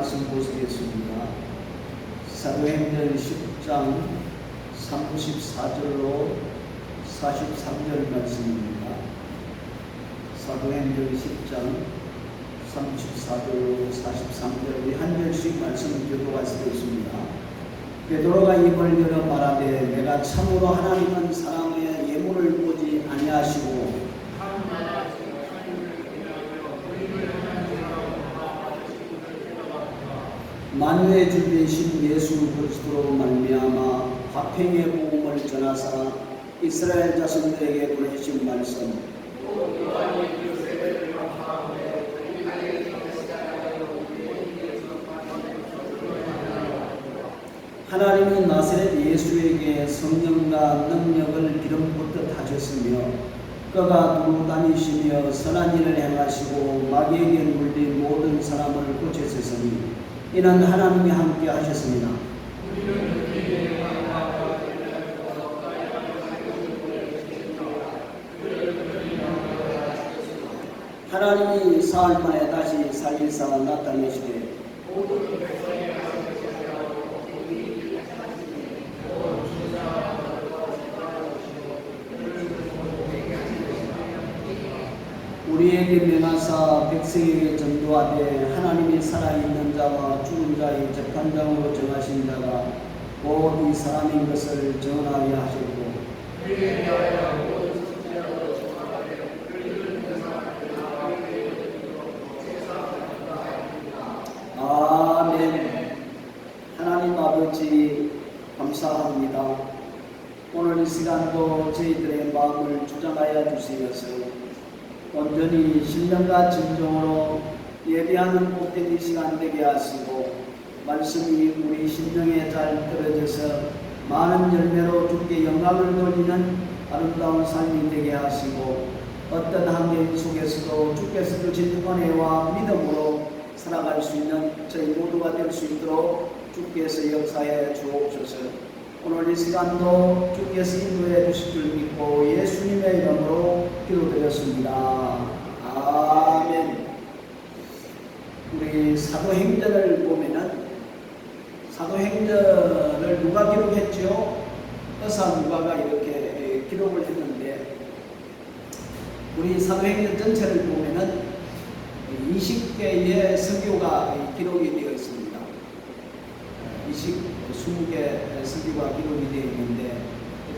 말씀 보시겠습니다. 사도행전 10장 34절로 43절 말씀입니다. 사도행전 10장 34절로 43절 우리 한 절씩 말씀 교도할 수 있습니다. 베드로가 입을 열어 말하되 내가 참으로 하나님은 사람의 예물을 보지 아니하시고 만유의 주 되신 예수 그리스도로 말미암아 화평의 복음을 전하사 이스라엘 자손들에게 보내신 말씀 하나님은 나사렛 예수에게 성령과 능력을 기름 붓듯 하셨으며 그가 두루 다니시며 선한 일을 행하시고 마귀에게 물린 모든 사람을 고치셨으니 이는 하나님이 함께 하셨습니다. 하나님이 사흘 만에 다시 살리사 나타내시되 우리에게 명하사 백성에게 전도하되 하나님이 살아있는 자와 죽은 자의 재판장으로 정하신 자가 곧 이 사람인 것을 전하게 하셨고 아멘. 하나님 아버지 감사합니다. 오늘 이 시간도 저희들의 마음을 주장하여 주시어서 온전히 신령과 진정으로 예배하는 복된 이 시간 되게 하시고 말씀이 우리 심령에 잘 떨어져서 많은 열매로 주께 영광을 돌리는 아름다운 삶이 되게 하시고 어떤 환경 속에서도 주께서 주신 은혜와 믿음으로 살아갈 수 있는 저희 모두가 될 수 있도록 주께서 역사해 주옵소서. 오늘 이 시간도 주께서 인도해 주실 줄 믿고 예수님의 이름으로 기도드렸습니다. 아멘. 우리 사도행전을 보면은 사도행전을 누가 기록했죠? 의사 누가가 이렇게 기록을 했는데 우리 사도행전 전체를 보면은 20개의 설교가 기록이 되어 있습니다. 20개 설교가 기록이 되어 있는데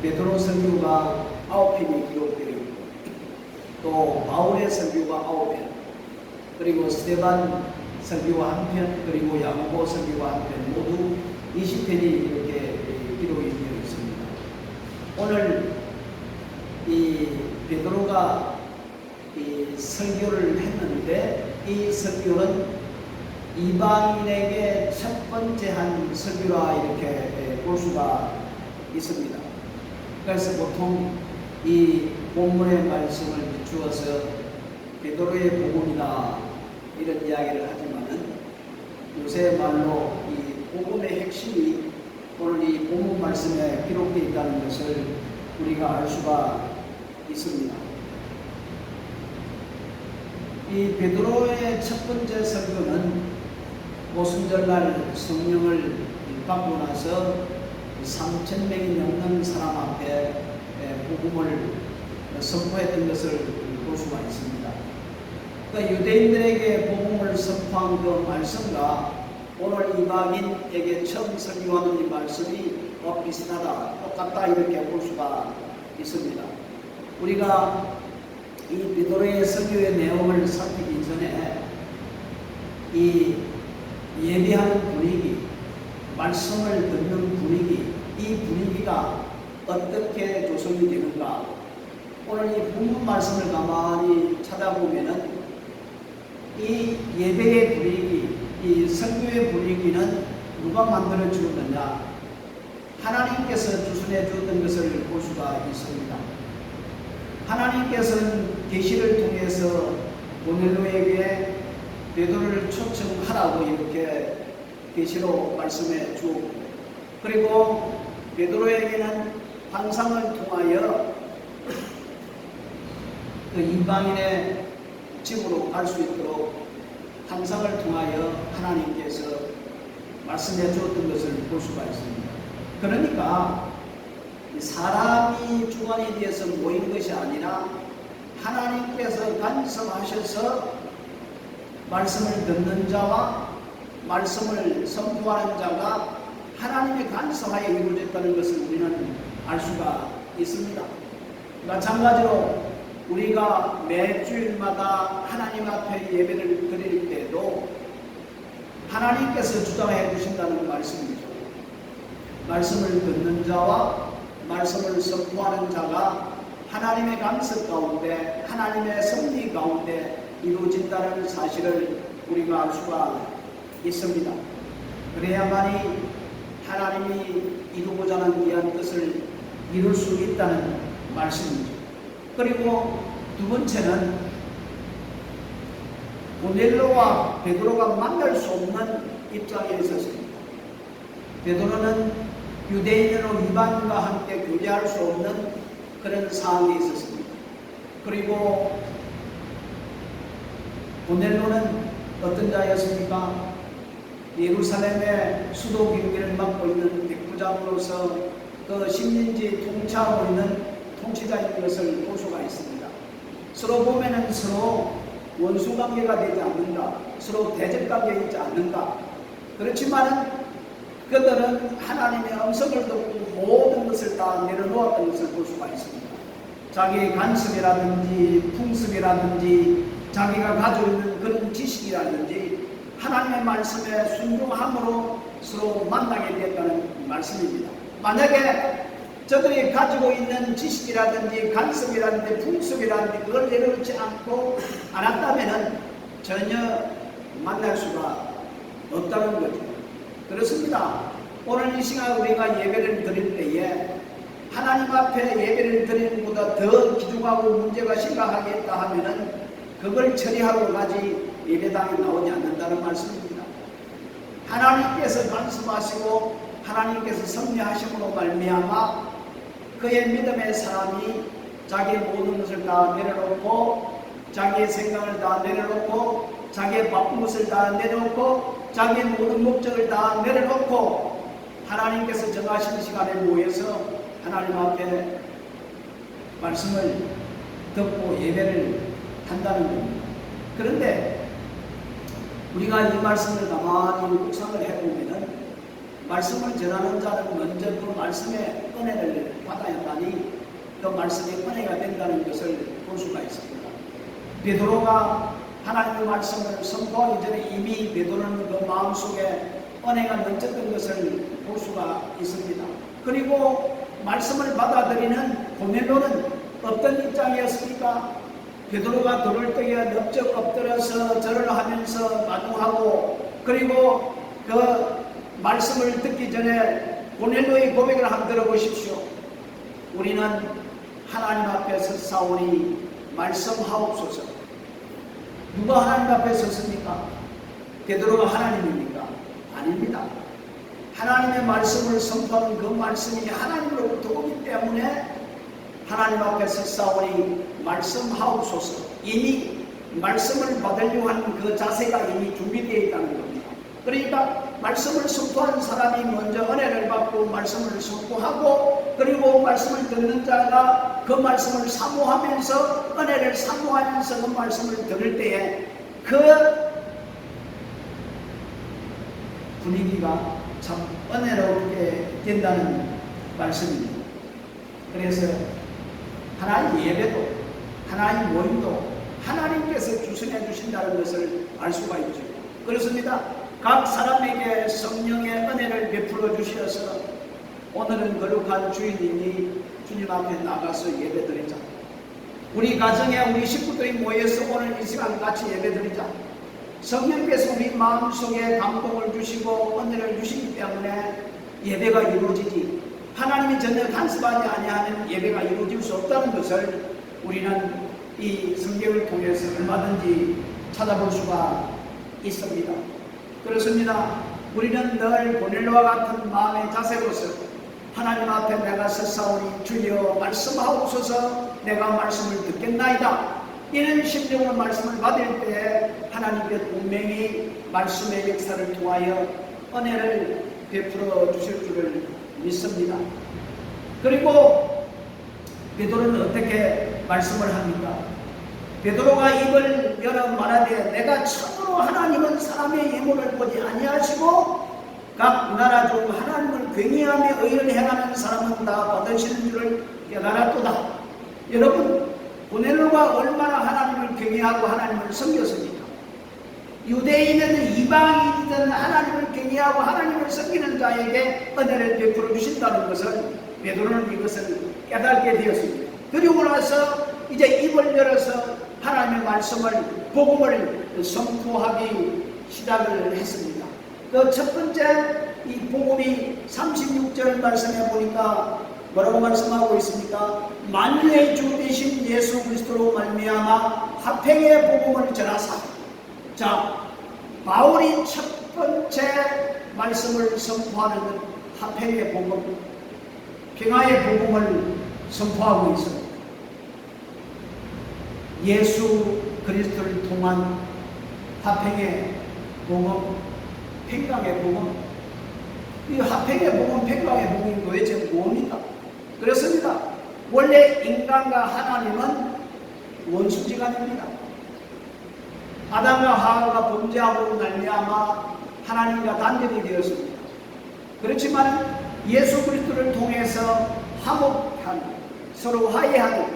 베드로 설교가 9편이 기록되어 있고 또 바울의 설교가 9편 그리고 스데반 설교가 1편 그리고 야고보 설교가 1편 모두 20편이 이렇게 기록이 되어 있습니다. 오늘 이 베드로가 이 설교를 했는데 이 설교는 이방인에게 첫 번째 한 설교라 이렇게 볼 수가 있습니다. 그래서 보통 이 본문의 말씀을 비추어서 베드로의 복음이다 이런 이야기를 하지만은 요새 말로 이 복음의 핵심이 오늘 이 본문 말씀에 기록되어 있다는 것을 우리가 알 수가 있습니다. 이 베드로의 첫 번째 설교는 오순절날 성령을 받고 나서 3,000명이 넘는 사람 앞에 복음을 선포했던 것을 볼 수가 있습니다. 그러니까 유대인들에게 복음을 선포한 그 말씀과 오늘 이방인에게 처음 설교하는 이 말씀이 비슷하다, 똑같다 이렇게 볼 수가 있습니다. 우리가 이 베드로의 설교의 내용을 살피기 전에 이 예배하는 분위기, 말씀을 듣는 분위기, 이 분위기가 어떻게 조성이 되는가? 오늘 이 본문 말씀을 가만히 찾아보면은 이 예배의 분위기, 이 설교의 분위기는 누가 만들어 주었느냐? 하나님께서 주선해 주었던 것을 볼 수가 있습니다. 하나님께서는 계시를 통해서 고넬료에게 베드로를 초청하라고 이렇게 계시로 말씀해 주었고 그리고 베드로에게는 환상을 통하여 그 이방인의 집으로 갈 수 있도록 환상을 통하여 하나님께서 말씀해 주었던 것을 볼 수가 있습니다. 그러니까 사람이 주관에 대해서 모인 것이 아니라 하나님께서 간섭하셔서 말씀을 듣는 자와 말씀을 선포하는 자가 하나님의 간섭하에 이루어졌다는 것을 우리는 알 수가 있습니다. 마찬가지로 우리가 매주일마다 하나님 앞에 예배를 드릴 때도 하나님께서 주장해 주신다는 말씀이죠. 말씀을 듣는 자와 말씀을 선포하는 자가 하나님의 간섭 가운데 하나님의 섭리 가운데 이루어진다는 사실을 우리가 알 수가 있습니다. 그래야만이 하나님이 이루고자 하는 귀한 뜻을 이룰 수 있다는 말씀이죠. 그리고 두 번째는 고넬료와 베드로가 만날 수 없는 입장에 있었습니다. 베드로는 유대인으로 이방인과 함께 교제할 수 없는 그런 상황에 있었습니다. 그리고 고넬료는 어떤 자였습니까? 예루살렘의 수도 경기를 맡고 있는 백부장으로서 그 식민지 통치하고 있는 통치자인 것을 볼 수가 있습니다. 서로 보면은 서로 원수 관계가 되지 않는다. 서로 대적 관계가 있지 않는다. 그렇지만은 그들은 하나님의 음성을 듣고 모든 것을 다 내려놓았던 것을 볼 수가 있습니다. 자기의 간섭이라든지 풍습이라든지 자기가 가지고 있는 그런 지식이라든지 하나님의 말씀에 순종함으로 서로 만나게 되었다는 말씀입니다. 만약에 저들이 가지고 있는 지식이라든지 간섭이라든지 풍습이라든지 그걸 내려놓지 않고 않았다면 전혀 만날 수가 없다는 거죠. 그렇습니다. 오늘 이 시간 우리가 예배를 드릴 때에 하나님 앞에 예배를 드리는 것보다 더 기중하고 문제가 심각하게 있다 하면은 그걸 처리하고 가지 예배당에 나오지 않는다는 말씀입니다. 하나님께서 간섭하시고 하나님께서 섭리하심으로 말미암아 그의 믿음의 사람이 자기의 모든 것을 다 내려놓고 자기의 생각을 다 내려놓고 자기의 바쁜 것을 다 내려놓고 자기의 모든 목적을 다 내려놓고 하나님께서 정하신 시간에 모여서 하나님 앞에 말씀을 듣고 예배를 한다는 겁니다. 그런데 우리가 이 말씀을 가만히 묵상을 해보면은 말씀을 전하는 자는 먼저 그 말씀의 은혜를 받아야 하니 그 말씀의 은혜가 된다는 것을 볼 수가 있습니다. 베드로가 하나님의 말씀을 선포하기 전에 이미 베드로는 그 마음속에 은혜가 넘쳤던 것을 볼 수가 있습니다. 그리고 말씀을 받아들이는 고넬료는 어떤 입장이었습니까? 베드로가 들어올 때에 넓적 엎드려서 절을 하면서 마중하고 그리고 그 말씀을 듣기 전에 고넬료의 고백을 한번 들어보십시오. 우리는 하나님 앞에 섰사오니 말씀하옵소서. 누가 하나님 앞에 섰습니까? 베드로가 하나님입니까? 아닙니다. 하나님의 말씀을 선포하는 그 말씀이 하나님으로부터 오기 때문에 하나님 앞에 섰사오니 말씀하옵소서. 이미 말씀을 받으려고 하는 그 자세가 이미 준비되어 있다는 겁니다. 그러니까 말씀을 선포하는 사람이 먼저 은혜를 받고 말씀을 선포하고 그리고 말씀을 듣는 자가 그 말씀을 사모하면서 은혜를 사모하면서 그 말씀을 들을 때에 그 분위기가 참 은혜롭게 된다는 말씀입니다. 그래서 하나님 예배도 하나님 모임도 하나님께서 주선해 주신다는 것을 알 수가 있죠. 그렇습니다. 각 사람에게 성령의 은혜를 베풀어 주셔서 오늘은 거룩한 주일이니 주님 앞에 나가서 예배드리자. 우리 가정에 우리 식구들이 모여서 오늘 이 시간 같이 예배드리자. 성령께서 우리 마음속에 감동을 주시고 은혜를 주시기 때문에 예배가 이루어지지 하나님이 전혀 간섭하지 아니하는 예배가 이루어질 수 없다는 것을 우리는 이 성경을 통해서 얼마든지 찾아볼 수가 있습니다. 그렇습니다. 우리는 늘 고넬료와 같은 마음의 자세로서 하나님 앞에 내가 섰사오니 주여 말씀하옵소서. 내가 말씀을 듣겠나이다. 이런 심령으로 말씀을 받을 때 하나님께 분명히 말씀의 역사를 통하여 은혜를 베풀어 주실 줄을 믿습니다. 그리고 베드로는 어떻게 말씀을 합니까? 베드로가 입을 열어 말하되 내가 참으로 하나님은 사람의 예물을 보지 아니하시고 각 나라 중 하나님을 경외하며 의를 행하는 사람은 다 받으시는 줄을 깨달았도다. 여러분, 고넬로가 얼마나 하나님을 경외하고 하나님을 섬겼습니까? 유대인은 이방인이든 하나님을 경외하고 하나님을 섬기는 자에게 은혜를 베풀어 주신다는 것을 베드로는 이것을 깨닫게 되었습니다. 그리고 나서 이제 입을 열어서 하나님의 말씀을, 복음을 선포하기 시작을 했습니다. 그 첫 번째 이 복음이 36절 말씀에 보니까 뭐라고 말씀하고 있습니까? 만유의 주 되신 예수 그리스도로 말미암아 화평의 복음을 전하사. 자, 바울이 첫 번째 말씀을 선포하는 화평의 복음, 평화의 복음을 선포하고 있습니다. 예수 그리스도를 통한 화평의 복음, 평강의 복음. 이 화평의 복음, 평강의 복음이 도대체 뭡니까? 그렇습니다. 원래 인간과 하나님은 원수지간입니다. 아담과 하와가 범죄하고 말미암아 하나님과 단절이 되었습니다. 그렇지만 예수 그리스도를 통해서 화목한, 서로 화해하는,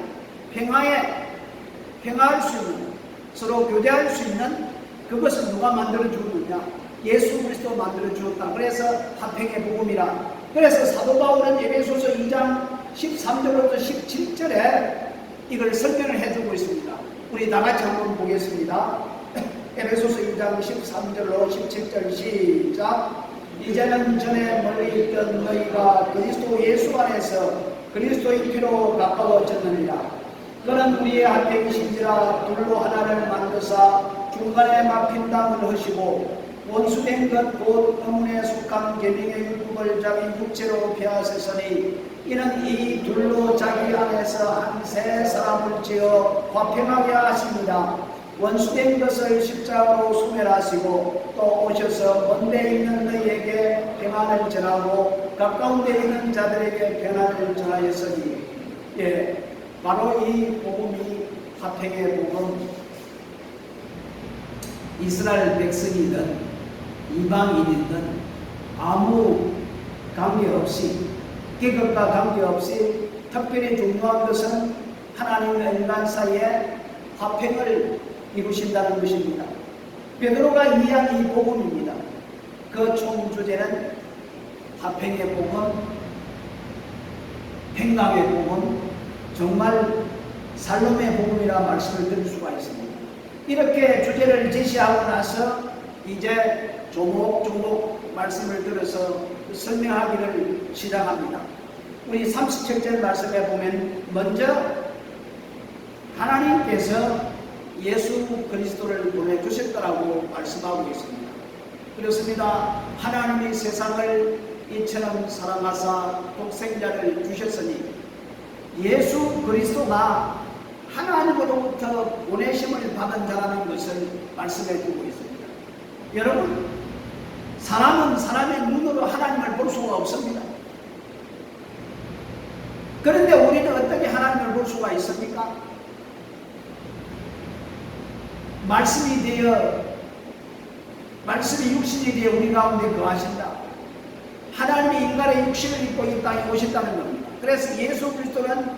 평화할 수 있는, 서로 교제할 수 있는 그것을 누가 만들어 주었느냐? 예수 그리스도 만들어 주었다. 그래서 화평의 복음이라. 그래서 사도 바울은 에베소서 2장 13절부터 17절에 이걸 설명을 해주고 있습니다. 우리 다 같이 한번 보겠습니다. 에베소서 2장 13절로 17절 시작. 이제는 전에 멀리 있던 너희가 그리스도 예수 안에서 그리스도의 피로 가까워졌느니라. 그는 우리의 화평이신지라 둘로 하나를 만드사 중간에 막힌 담을 하시고 원수된 것 곧 의문에 속한 계명의 율법을 자기 육체로 폐하셨으니 이는 이 둘로 자기 안에서 한 세 사람을 지어 화평하게 하십니다. 원수된 것을 십자가로 소멸하시고 또 오셔서 먼데 있는 너희에게 평안을 전하고 가까운 데 있는 자들에게 평안을 전하였으니, 예, 바로 이 복음이 화평의 복음. 이스라엘 백성이든 이방인이든 아무 관계없이, 계급과 관계없이 특별히 중요한 것은 하나님과 인간 사이에 화평을 이루신다는 것입니다. 베드로가 이해한 이 복음입니다. 그 총 주제는 화평의 복음, 평강의 복음, 정말 살롬의 복음이라 말씀을 드릴 수가 있습니다. 이렇게 주제를 제시하고 나서 이제 조목조목 말씀을 들어서 설명하기를 시작합니다. 우리 37절 말씀에 보면 먼저 하나님께서 예수 그리스도를 보내주셨다라고 말씀하고 있습니다. 그렇습니다. 하나님이 세상을 이처럼 사랑하사 독생자를 주셨으니 예수 그리스도가 하나님으로부터 보내심을 받은 자라는 것을 말씀해 주고 있습니다. 여러분, 사람은 사람의 눈으로 하나님을 볼 수가 없습니다. 그런데 우리는 어떻게 하나님을 볼 수가 있습니까? 말씀이 육신이 되어 우리 가운데 거하신다. 하나님이 인간의 육신을 입고 이 땅에 오셨다는 겁니다. 그래서 예수 그리스도는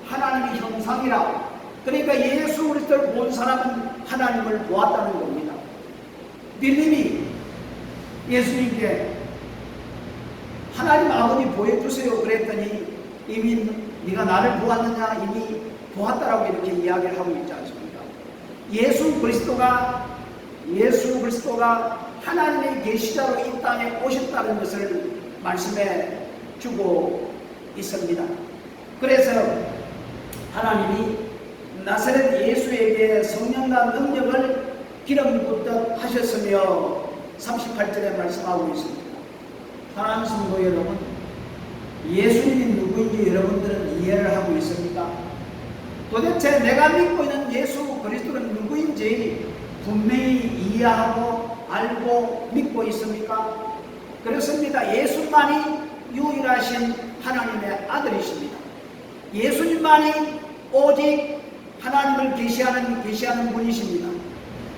하나님의 형상이라. 그러니까 예수 그리스도를 본 사람은 하나님을 보았다는 겁니다. 빌림이 예수님께 하나님 아버지 보여주세요 그랬더니 이미 네가 나를 보았느냐, 이미 보았다라고 이렇게 이야기를 하고 있지 않습니까? 예수 그리스도가 하나님의 계시자로 이 땅에 오셨다는 것을 말씀해 주고 있습니다. 그래서 하나님이 나사렛 예수에게 성령과 능력을 기름 붓듯 하셨으며 38절에 말씀하고 있습니다. 사랑하는 성도 여러분, 예수님이 누구인지 여러분들은 이해를 하고 있습니까? 도대체 내가 믿고 있는 예수 그리스도는 누구인지 분명히 이해하고 알고 믿고 있습니까? 그렇습니다. 예수만이 유일하신 하나님의 아들이십니다. 예수님만이 오직 하나님을 계시하는 분이십니다.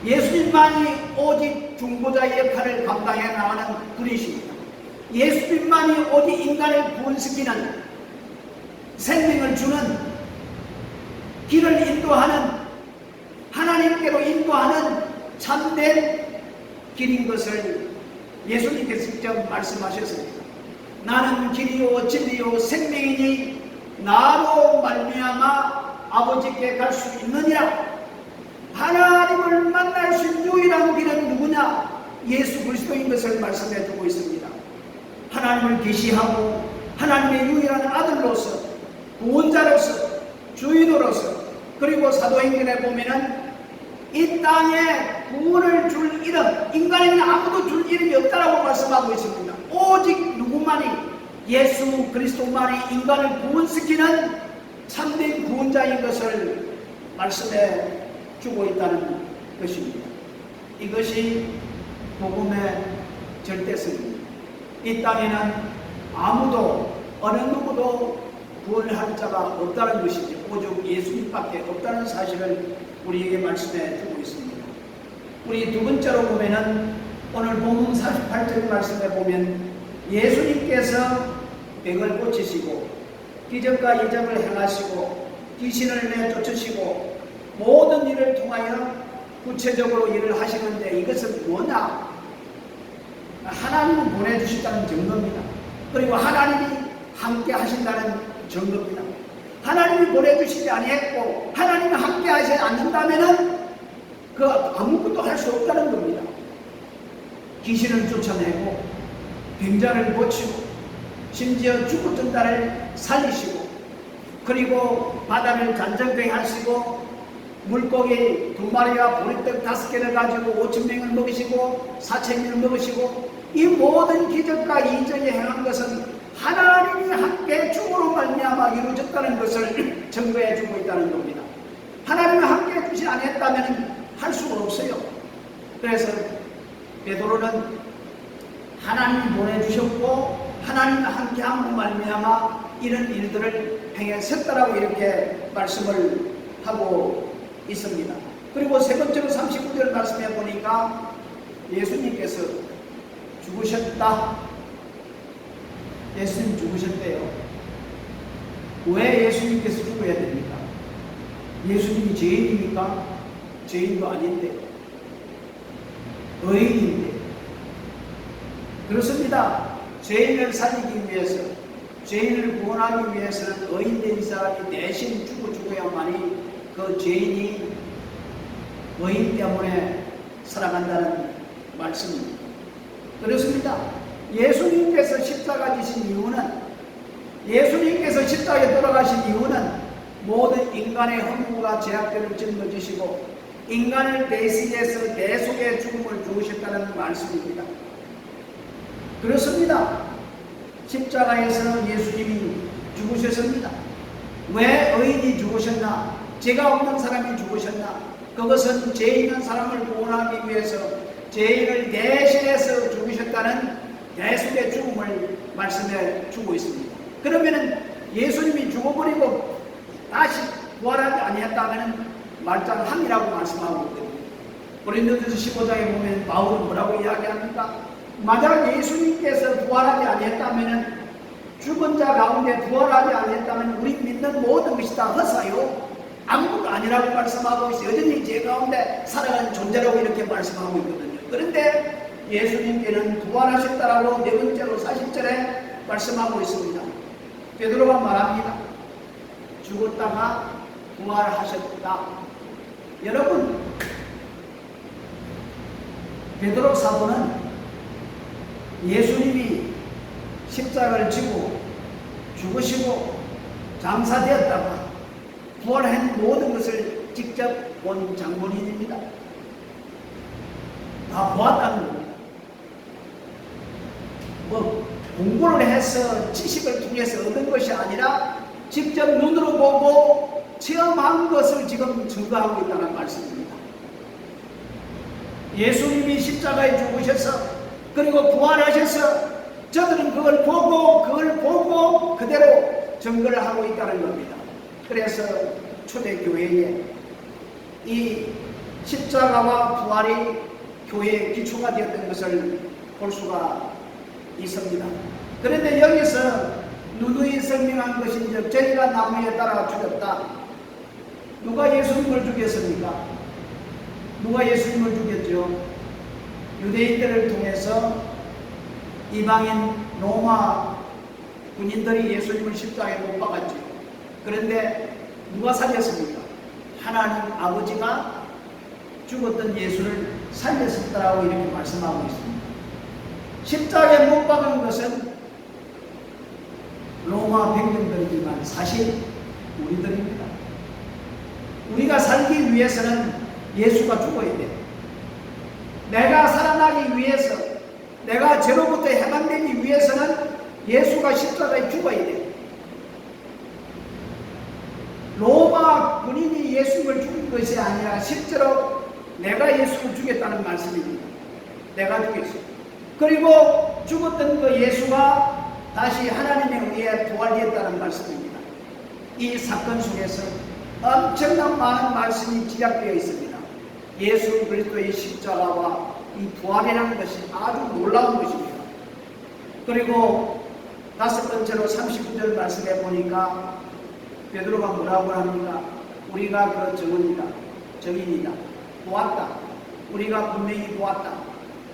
예수님만이 오직 중보자의 역할을 감당해 나가는 분이십니다. 예수님만이 오직 인간을 구원시키는 생명을 주는 길을 인도하는 하나님께로 인도하는 참된 길인 것을 예수님께서 직접 말씀하셨습니다. 나는 길이요 진리요 생명이니 나로 말미암아 아버지께 갈 수 있느니라. 하나님을 만날 수 있는 유일한 길은 누구냐? 예수 그리스도인 것을 말씀해 주고 있습니다. 하나님을 계시하고 하나님의 유일한 아들로서 구원자로서 주인으로서 그리고 사도행전에 보면은 이 땅에 구원을 줄 이름, 인간에게는 아무도 줄 이름이 없다라고 말씀하고 있습니다. 오직 누구만이 예수 그리스도만이 인간을 구원시키는 참된 구원자인 것을 말씀해 주고 있다는 것입니다. 이것이 복음의 절대성입니다. 이 땅에는 아무도 어느 누구도 구원을 할 자가 없다는 것이지 오직 예수님밖에 없다는 사실을 우리에게 말씀해 주고 있습니다. 우리 두 번째로 보면은 오늘 본문 48절 말씀에 보면 예수님께서 병을 고치시고 기적과 이적을 행하시고 귀신을 내쫓으시고 모든 일을 통하여 구체적으로 일을 하시는데 이것은 뭐냐? 하나님은 보내주셨다는 증거입니다. 그리고 하나님이 함께 하신다는 증거입니다. 하나님이 보내주시지 아니했고 하나님이 함께 하지 않는다면 그 아무것도 할 수 없다는 겁니다. 귀신을 쫓아내고 병자를 고치고 심지어 죽었던 자를 살리시고 그리고 바다를 잔잔하게 하시고 물고기 2마리와 보리떡 5개를 가지고 5,000명을 먹이시고 4,000명을 먹이시고 이 모든 기적과 이적이 행한 것은 하나님이 함께 죽음으로 말미암아 이루어졌다는 것을 증거해 주고 있다는 겁니다. 하나님이 함께 해주지 않았다면 할 수가 없어요. 그래서 베드로는 하나님이 보내주셨고 하나님과 함께 함으로 말미암아 이런 일들을 행했었다라고 이렇게 말씀을 하고 있습니다. 그리고 세 번째로 39절 말씀해 보니까 예수님께서 죽으셨다. 예수님 죽으셨대요. 왜 예수님께서 죽어야 됩니까? 예수님이 죄인입니까? 죄인도 아닌데 의인인데 그렇습니다. 죄인을 살리기 위해서 죄인을 구원하기 위해서는 의인된 사람이 대신 죽어야만이 그 죄인이 의인 때문에 살아간다는 말씀입니다. 그렇습니다. 예수님께서 십자가 지신 이유는 예수님께서 십자가에 돌아가신 이유는 모든 인간의 허물과 죄악들을 짊어지시고 인간을 대신해서 대속의 죽음을 주으셨다는 말씀입니다. 그렇습니다. 십자가에서 예수님이 죽으셨습니다. 왜 의인이 죽으셨나? 죄가 없는 사람이 죽으셨나? 그것은 죄 있는 사람을 구원하기 위해서 죄인을 대신해서 죽으셨다는 대속의 죽음을 말씀해 주고 있습니다. 그러면은 예수님이 죽어버리고 다시 부활하지 아니했다면 말짱함이라고 말씀하고 있거든요. 고린도전서 15장에 보면 바울은 뭐라고 이야기합니까? 만약 예수님께서 부활하지 아니했다면 죽은 자 가운데 부활하지 아니했다면 우리 믿는 모든 것이 다 헛사요 아무것도 아니라고 말씀하고 있어요. 여전히 죄 가운데 살아가는 존재라고 이렇게 말씀하고 있거든요. 그런데 예수님께는 부활하셨다라고 네 번째로 40절에 말씀하고 있습니다. 베드로가 말합니다. 죽었다가 부활하셨다. 여러분, 베드로 사도는 예수님이 십자가를 지고 죽으시고 장사되었다가 부활한 모든 것을 직접 본 장본인입니다. 다 보았다는 겁니다. 뭐 공부를 해서 지식을 통해서 얻은 것이 아니라 직접 눈으로 보고 체험한 것을 지금 증거하고 있다는 말씀입니다. 예수님이 십자가에 죽으셔서 그리고 부활하셔서 저들은 그걸 보고 그대로 증거를 하고 있다는 겁니다. 그래서 초대교회에 이 십자가와 부활이 교회의 기초가 되었던 것을 볼 수가 있습니다. 그런데 여기서 누누이 설명한 것인즉 저희가 나무에 따라 죽였다. 누가 예수님을 죽였습니까? 누가 예수님을 죽였죠? 유대인들을 통해서 이방인 로마 군인들이 예수님을 십자가에 못 박았죠. 그런데 누가 살렸습니까? 하나님 아버지가 죽었던 예수를 살렸었다라고 이렇게 말씀하고 있습니다. 십자가에 못 박은 것은 로마 백성들이지만 사실 우리들입니다. 우리가 살기 위해서는 예수가 죽어야 돼. 내가 살아나기 위해서, 내가 죄로부터 해방되기 위해서는 예수가 십자가에 죽어야 돼. 로마 군인이 예수를 죽인 것이 아니라 실제로 내가 예수를 죽였다는 말씀입니다. 내가 죽였어. 그리고 죽었던 그 예수가 다시 하나님의 은혜에 부활되었다는 말씀입니다. 이 사건 속에서 엄청난 많은 말씀이 집약되어 있습니다. 예수 그리스도의 십자가와 이 부활이라는 것이 아주 놀라운 것입니다. 그리고 다섯 번째로 39절 말씀해 보니까 베드로가 뭐라고 합니까? 우리가 그 증인이다. 보았다. 우리가 분명히 보았다.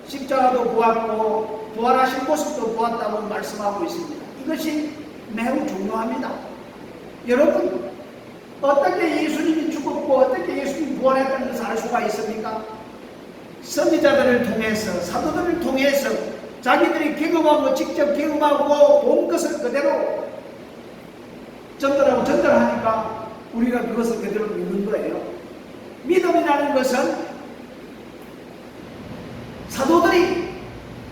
십자가도 보았고 부활하신 모습도 보았다고 말씀하고 있습니다. 이것이 매우 중요합니다. 여러분, 어떻게 예수님이 죽었고 어떻게 예수님이 부활했다는 것을 알 수가 있습니까? 선지자들을 통해서, 사도들을 통해서 자기들이 경험하고 직접 경험하고 본 것을 그대로 전달하니까 우리가 그것을 그대로 믿는 거예요. 믿음이라는 것은 사도들이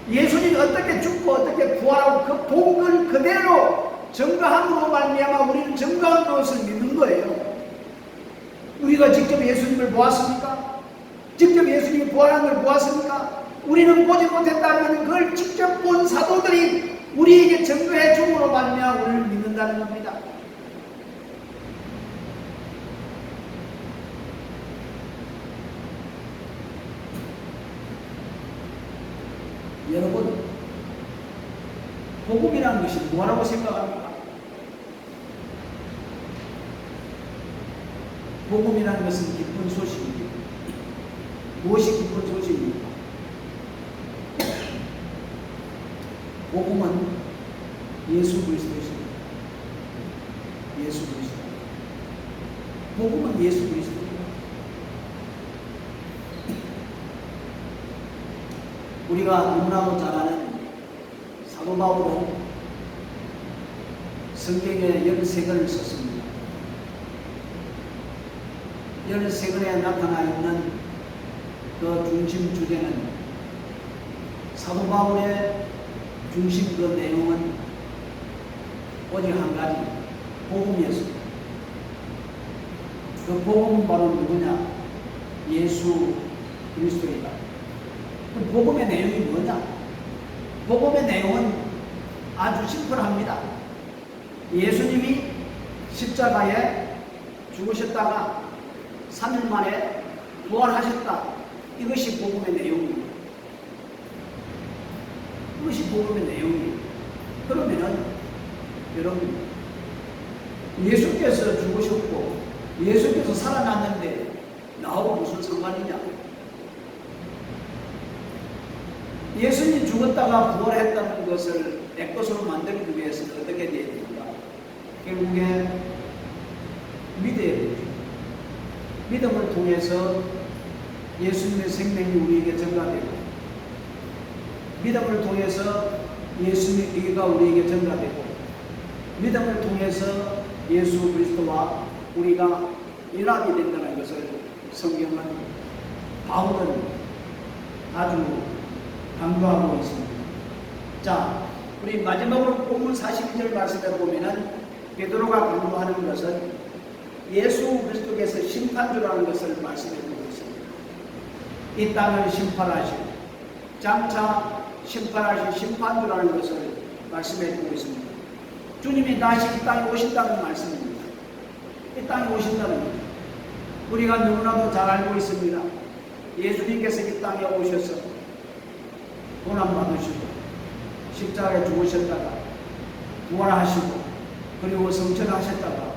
예수님이 어떻게 죽고 어떻게 부활하고 그 본 걸 그대로 증거함으로 말미암아 우리는 증거한 것을 믿는 거예요. 우리가 직접 예수님을 보았습니까? 직접 예수님이 부활한 걸 보았습니까? 우리는 보지 못했다면 그걸 직접 본 사도들이 우리에게 증거해 줌으로 말미암아 우리를 믿는다는 겁니다. 여러분, 복음이라는 것이 뭐라고 생각합니까? 복음이라는 것은 기쁜 소식입니다. 무엇이 기쁜 소식입니까? 복음은 예수 그리스도이십니다. 예수 그리스도. 복음은 예수 그리스도입니다. 우리가 너무나도 잘 아는 사도 바울은 성경에 13권을 썼습니다. 13권에 나타나 있는 그 중심 주제는 사도 바울의 중심 그 내용은 오직 한 가지, 복음이었습니다. 그 복음은 바로 누구냐? 예수 그리스도이다. 그 복음의 내용이 뭐냐? 복음의 내용은 아주 심플합니다. 예수님이 십자가에 죽으셨다가 3일 만에 부활하셨다. 이것이 복음의 내용입니다. 이것이 복음의 내용이에요. 그러면은 여러분, 예수께서 죽으셨고 예수께서 살아났는데 나하고 무슨 상관이냐? 예수님 죽었다가 부활했다는 것을 내 것으로 만들기 위해서는 어떻게 되어야 됩니까? 결국에 믿어야 되죠. 믿음을 통해서 예수님의 생명이 우리에게 전가되고, 믿음을 통해서 예수님의 의가 우리에게 전가되고, 믿음을 통해서 예수 그리스도와 우리가 연합이 된다는 것을 성경은, 바울은 아주 강조하고 있습니다. 자, 우리 마지막으로 본문 42절 말씀에 보면은 베드로가 강조하는 것은 예수 그리스도께서 심판주라는 것을 말씀해 주고 있습니다. 이 땅을 심판하시고 장차 심판하실 심판주라는 것을 말씀해 주고 있습니다. 주님이 다시 이 땅에 오신다는 말씀입니다. 이 땅에 오신다는 것. 우리가 누구나도 잘 알고 있습니다. 예수님께서 이 땅에 오셔서 고난받으시고 십자가에 죽으셨다가 부활하시고 그리고 성천하셨다가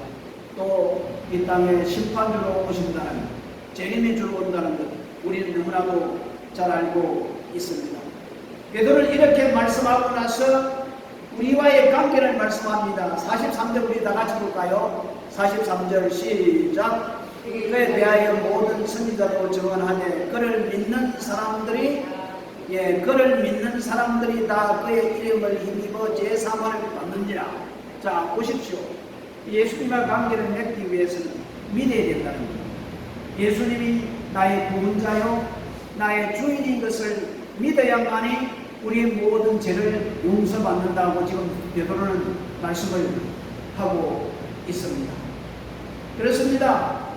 또 이 땅에 심판주로 오신다는 재림의 주로 온다는 것 우리는 너무나도 잘 알고 있습니다. 베드로는 이렇게 말씀하고 나서 우리와의 관계를 말씀합니다. 43절 우리 다 같이 볼까요? 43절 시작. 그에 대하여 모든 선지자로 증언하되 그를 믿는 사람들이 다 그의 이름을 힘입어 제사함을 받느니라. 자 보십시오. 예수님과 관계를 맺기 위해서는 믿어야 된다는 겁니다. 예수님이 나의 구원자요 나의 주인인 것을 믿어야만이 우리의 모든 죄를 용서받는다고 지금 베드로는 말씀을 하고 있습니다. 그렇습니다.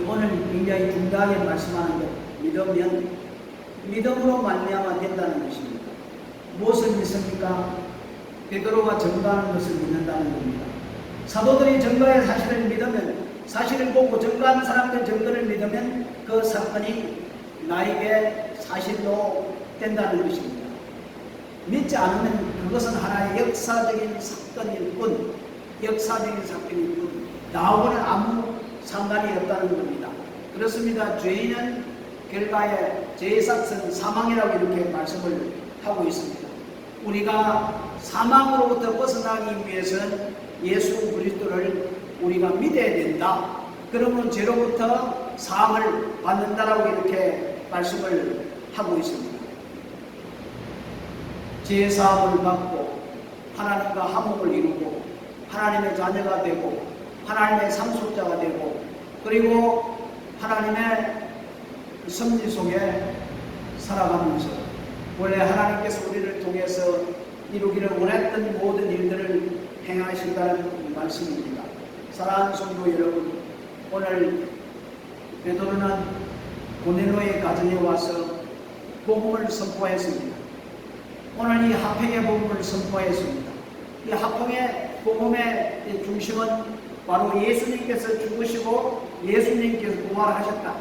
오늘 굉장히 중요하게 말씀하는 것, 믿음으로 말미암아 된다는 것입니다. 무엇을 믿습니까? 베드로가 증거하는 것을 믿는다는 겁니다. 사도들이 증거의 사실을 믿으면, 사실을 보고 증거하는 사람들 증거를 믿으면 그 사건이 나에게 사실로 된다는 것입니다. 믿지 않으면 그것은 하나의 역사적인 사건일 뿐, 나하고는 아무 상관이 없다는 겁니다. 그렇습니다. 죄인은 결과에 죄의 삭은 사망이라고 이렇게 말씀을 하고 있습니다. 우리가 사망으로부터 벗어나기 위해서는 예수 그리스도를 우리가 믿어야 된다. 그러면 죄로부터 사함을 받는다라고 이렇게 말씀을 하고 있습니다. 죄 사함을 받고 하나님과 화목을 이루고 하나님의 자녀가 되고 하나님의 상속자가 되고 그리고 하나님의 섭리 속에 살아가면서 원래 하나님께서 우리를 통해서 이루기를 원했던 모든 일들을 행하신다는 말씀입니다. 사랑하는 성도 여러분, 오늘 베드로는 고넬로의 가정에 와서 복음을 선포했습니다. 오늘 이 화평의 복음을 선포했습니다. 이 화평의 복음의 중심은 바로 예수님께서 죽으시고 예수님께서 부활하셨다.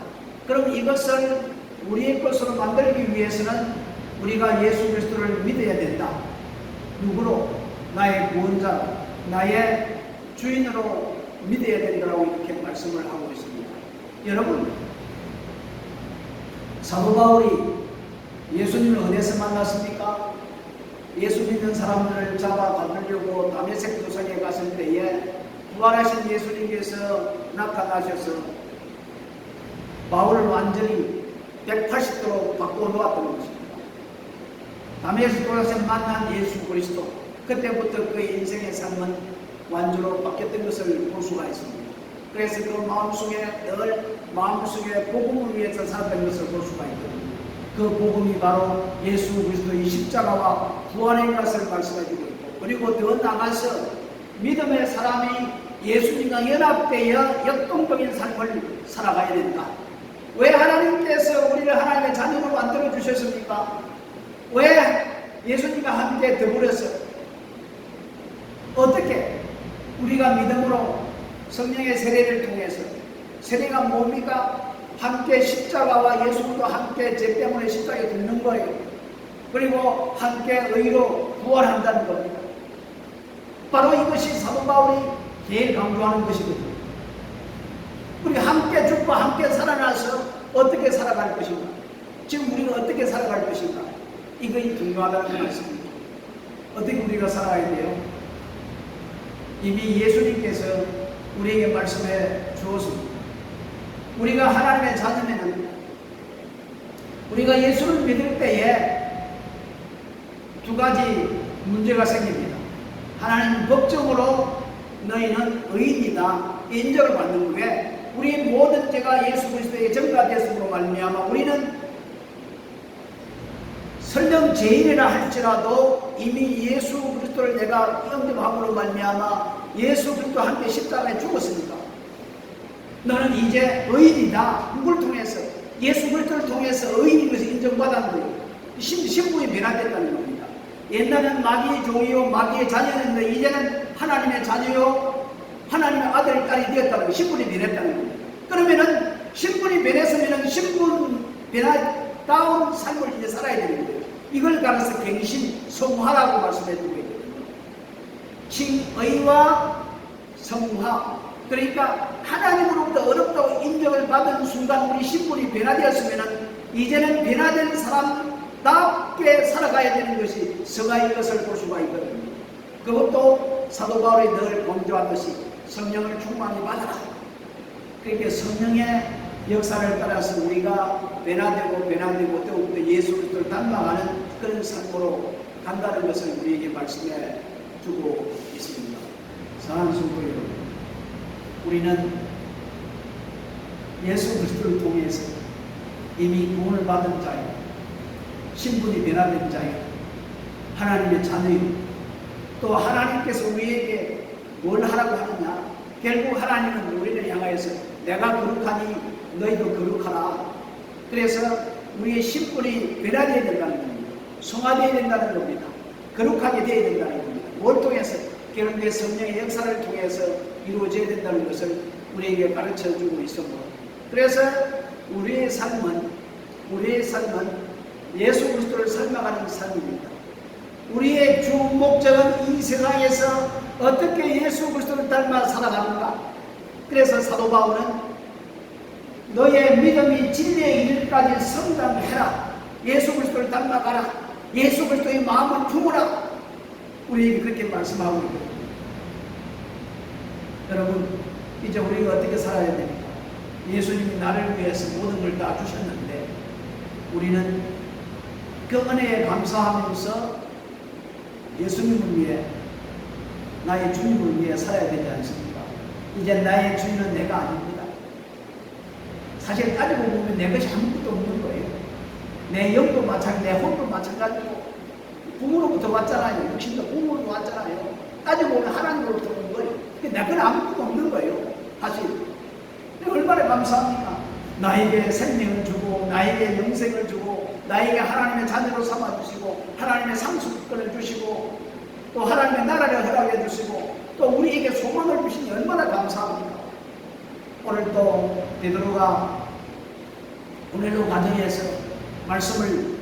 그럼 이것을 우리의 것으로 만들기 위해서는 우리가 예수 그리스도를 믿어야 된다. 누구로? 나의 구원자, 나의 주인으로 믿어야 된다고 이렇게 말씀을 하고 있습니다. 여러분, 사도 바울이 예수님을 어디서 만났습니까? 예수 믿는 사람들을 잡아가려고 다메섹 도상에 갔을 때에 부활하신 예수님께서 나타나셔서 바울을 완전히 180도로 바꿔 놓았던 것입니다. 다메섹 도상에서 만난 예수 그리스도, 그때부터 그의 인생의 삶은 완전히 바뀌었던 것을 볼 수가 있습니다. 그래서 그 마음속에 복음을 위해서 살았던 것을 볼 수가 있거든요. 그 복음이 바로 예수 그리스도의 십자가와 부활의 것을 말씀해주고 있고, 그리고 더 나아가서 믿음의 사람이 예수님과 연합되어 역동적인 삶을 살아가야 된다. 왜 하나님께서 우리를 하나님의 자녀로 만들어 주셨습니까? 왜 예수님과 함께 더불어서 어떻게 우리가 믿음으로 성령의 세례를 통해서, 세례가 뭡니까? 함께 십자가와 예수님과 함께 죄 때문에 십자가에 죽는 거예요. 그리고 함께 의로 부활한다는 겁니다. 바로 이것이 사도 바울이 제일 강조하는 것이거든요. 우리 함께 죽고 함께 살아나서 어떻게 살아갈 것인가? 지금 우리가 어떻게 살아갈 것인가? 이것이 중요하다는 말씀입니다. 어떻게 우리가 살아야 돼요? 이미 예수님께서 우리에게 말씀해 주었습니다. 우리가 하나님의 자녀면은 우리가 예수를 믿을 때에 두 가지 문제가 생깁니다. 하나님 법정으로 너희는 의인이다 인정을 받는 후에 우리의 모든 죄가 예수 그리스도의 전가되었음으로 말미암아 우리는 설령 죄인이라 할지라도 이미 예수 그리스도를 내가 영접함으로 말미암아 예수 그리스도와 함께 십자가에 죽었으니까 너는 이제 의인이다. 누굴 통해서? 예수 그리스도를 통해서 의인인 것을 인정받았는 거예요. 신분이 변화됐다는 겁니다. 옛날에는 마귀의 종이요 마귀의 자녀였는데 이제는 하나님의 자녀요 하나님의 아들, 딸이 되었다는 거예요. 신분이 변했다는 거예요. 그러면은 신분이 변했으면은 신분 변화다운 삶을 이제 살아야 되는 거예요. 이걸 가르쳐 갱신, 성화라고 말씀해 주고 있거든요. 칭의와 성화. 그러니까 하나님으로부터 어렵다고 인정을 받은 순간 우리 신분이 변화되었으면 이제는 변화된 사람답게 살아가야 되는 것이 성화인 것을 볼 수가 있거든요. 그것도 사도 바울이 늘 강조하듯이 성령을 충만히 받아라. 그러니까 성령의 역사를 따라서 우리가 변화되고 더욱더 예수 그리스도를 닮아가는 그런 삶으로 간다는 것을 우리에게 말씀해 주고 있습니다. 사랑하는 성도 여러분, 우리는 예수 그리스도를 통해서 이미 구원을 받은 자예요. 신분이 변화된 자예요. 하나님의 자녀예요. 또 하나님께서 우리에게 뭘 하라고 하느냐? 결국 하나님은 우리를 향하여서 내가 거룩하니 너희도 거룩하라. 그래서 우리의 신분이 변화되어야 된다는 겁니다. 성화되어야 된다는 겁니다. 거룩하게 되어야 된다는 겁니다. 뭘 통해서? 결국 성령의 역사를 통해서 이루어져야 된다는 것을 우리에게 가르쳐주고 있습니다. 그래서 우리의 삶은 예수 그리스도를 설명하는 삶입니다. 우리의 주 목적은 이 세상에서 어떻게 예수 그리스도를 닮아 살아가는가. 그래서 사도 바울은 너의 믿음이 진리에 이르기까지 성장해라. 예수 그리스도를 닮아가라. 예수 그리스도의 마음을 품으라. 우리에게 그렇게 말씀하고 있거든요. 여러분, 이제 우리가 어떻게 살아야 됩니까? 예수님이 나를 위해서 모든 걸 다 주셨는데 우리는 그 은혜에 감사하면서 예수님을 위해, 나의 주님을 위해 살아야 되지 않습니까? 이제 나의 주인은 내가 아닙니다. 사실 따지고 보면 내 것이 아무것도 없는 거예요. 내 영도 마찬가지고 내 혼도 마찬가지고 부모로부터 왔잖아요. 육신도 부모로부터 왔잖아요. 따지고 보면 하나님으로부터 온 거예요. 내 건 아무것도 없는 거예요. 사실 얼마나 감사합니까? 나에게 생명을 주고 나에게 영생을 주고 나에게 하나님의 자녀로 삼아주시고 하나님의 상속권을 주시고 또 하나님의 나라를 허락해 주시고 또 우리에게 소망을 주시니 얼마나 감사합니까? 오늘 또 베드로가 오늘로 가정에서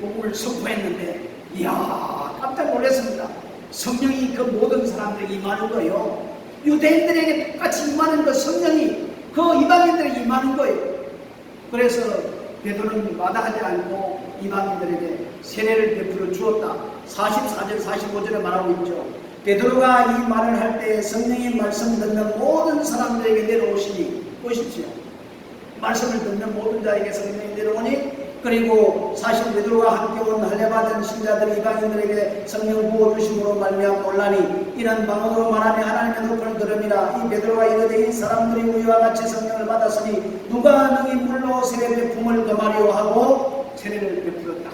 복음을 선포했는데 이야 깜짝 놀랐습니다. 성령이 그 모든 사람들에게 임하는 거예요. 유대인들에게 똑같이 임하는 그 성령이 그 이방인들에게 임하는 거예요. 그래서 베드로는 마다하지 않고 이방인들에게 세례를 베풀어 주었다. 44절 45절에 말하고 있죠. 베드로가 이 말을 할 때 성령의 말씀 듣는 모든 사람들에게 내려오시니 보십시오. 말씀을 듣는 모든 자에게 성령이 내려오니 그리고 사실 베드로가 함께 온 할례받은 신자들 이방인들에게 성령 부어주심으로 말미암아 논란이 이런 방언으로 말하며 하나님의 높임을 들음이라. 이 베드로가 이르되 이 사람들이 우리와 같이 성령을 받았으니 누가 능히 물로 세례 베품을 금하려 하고 세례를 베풀었다.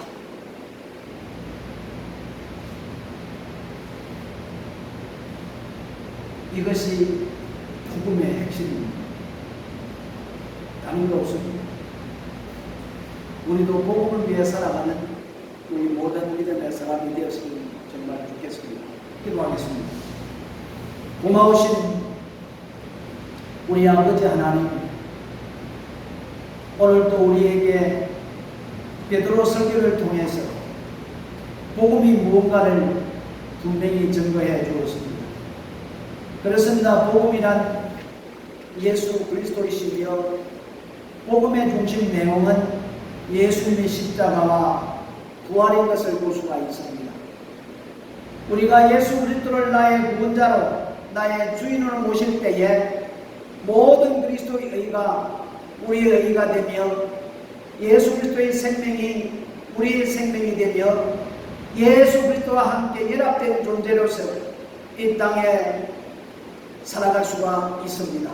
이것이 복음의 핵심입니다. 다른 거 없습니다. 우리도 복음을 위해 살아가는 우리 모든 믿음의 사람이 되었으면 정말 좋겠습니다. 기도하겠습니다. 고마우신 우리 아버지 하나님, 오늘도 우리에게 베드로 설교를 통해서 복음이 무언가를 분명히 증거해 주었습니다. 그렇습니다. 복음이란 예수 그리스도이시며 복음의 중심 내용은 예수님의 십자가와 부활인 것을 볼 수가 있습니다. 우리가 예수 그리스도를 나의 구원자로 나의 주인으로 모실 때에 모든 그리스도의 의가 우리의 의가 되며 예수 그리스도의 생명이 우리의 생명이 되며 예수 그리스도와 함께 연합된 존재로서 이 땅에 살아갈 수가 있습니다.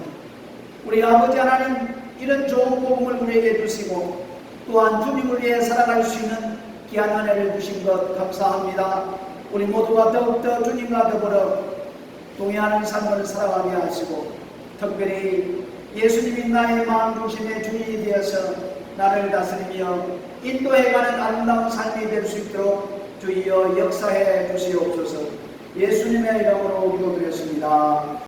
우리 아버지 하나님, 이런 좋은 복음을 우리에게 주시고 또한 주님을 위해 살아갈 수 있는 귀한 은혜를 주신 것 감사합니다. 우리 모두가 더욱더 주님과 더불어 동의하는 삶을 살아가게 하시고 특별히 예수님이 나의 마음 중심의 주인이 되어서 나를 다스리며 인도해가는 아름다운 삶이 될 수 있도록 주여 역사해 주시옵소서. 예수님의 이름으로 기도드렸습니다.